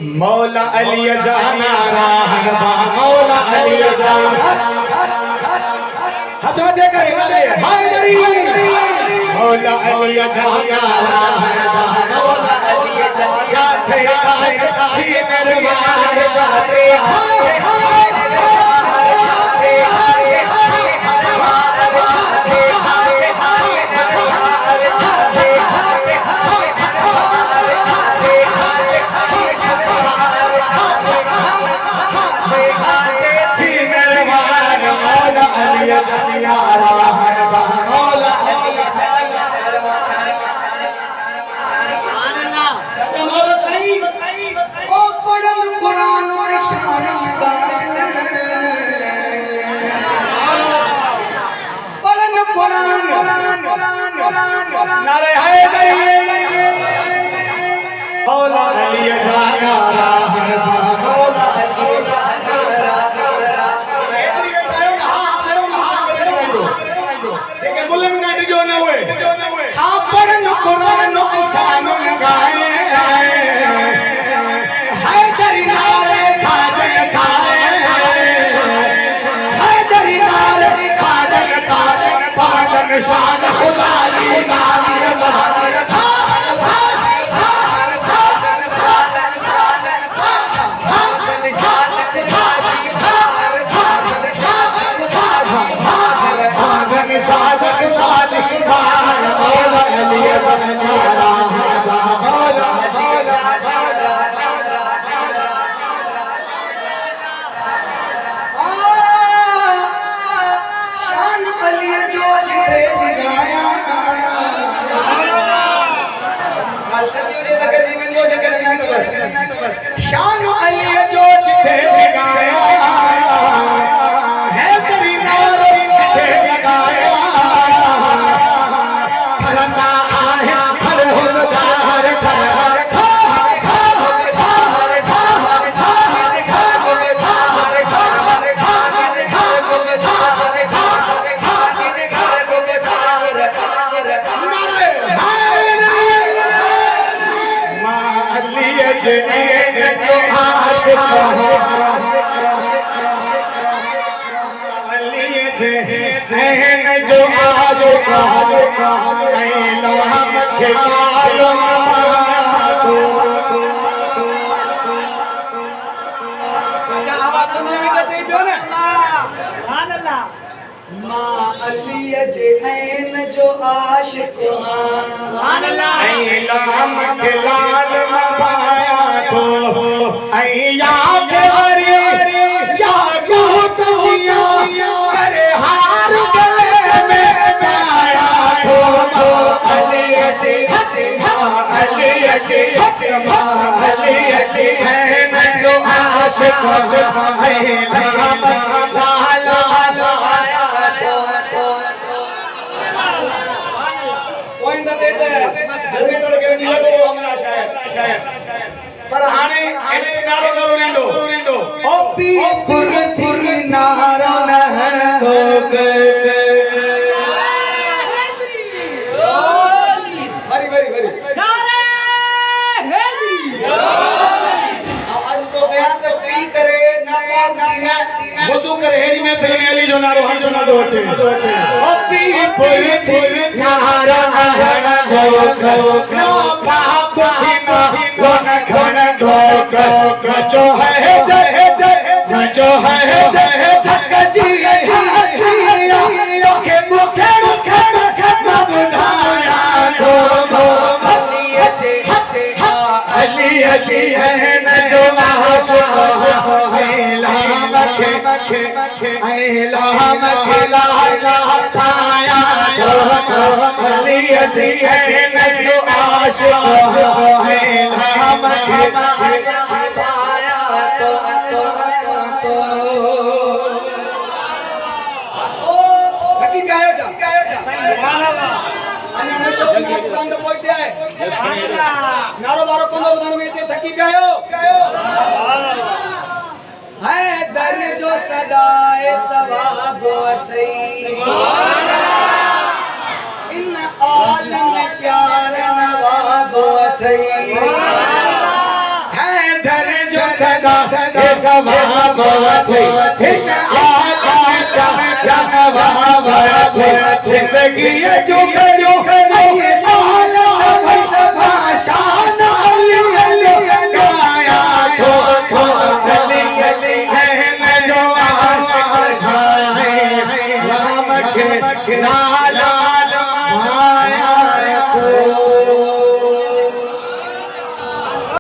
मौला अली जाना रहनवा मौला अली जाना हाथ में देकर हैदरी मौला अली जाना रहनवा मौला अली जाते आए मेरे मार जाते नारे हैदरी मौला अली जाना रहनवा मौला अली जाना जेके मुल्लन गाड़ी जो न हुए हां पढ़न कुरान इंसान गाए हैदरी नारे खाजन खाए हैदरी नारे खाजन खाजन पाजन शान खुदा दी गाली सादक सादक मौला अली जाना रहनवा मौला शान अली जो जिते दिखाया सचिव जी लगे जीवन जो जगह नहीं बस शान अली जो जिते दिखाया है तेरी नारे जिते लगाया खरना आया खर हुलदार खर जो आशिक मां अली जे ऐन जो आशिक लाम के लाल पाया तो या हरी या दूत जिया करे हार गले में पाया तो अली ऐन जो आशिक पर हाने एने नारो जरूरी दो ओ पी पुर थी नारो नहर हो गए बरी बरी बरी नारे हैदरी आज तो गया तो की करे ना वजू करे हेड़ी में फिर अली जो नारो हम जो ना दो अच्छे ओ पी पुर नारो नहर हो गए पाप घन जो है जो है धक जी के मुखे बुधाया अली है न जो पाया अली है न जो नारो बारो कोंदो उदान में थकी गयो है दर जो सदाए सवाब थई इन आलम प्यार नवाब थई है दर सदा सवाब वठे जिंदगी जो ये साला भाषा गाया थो गली गली है जो आशिक राम के नाला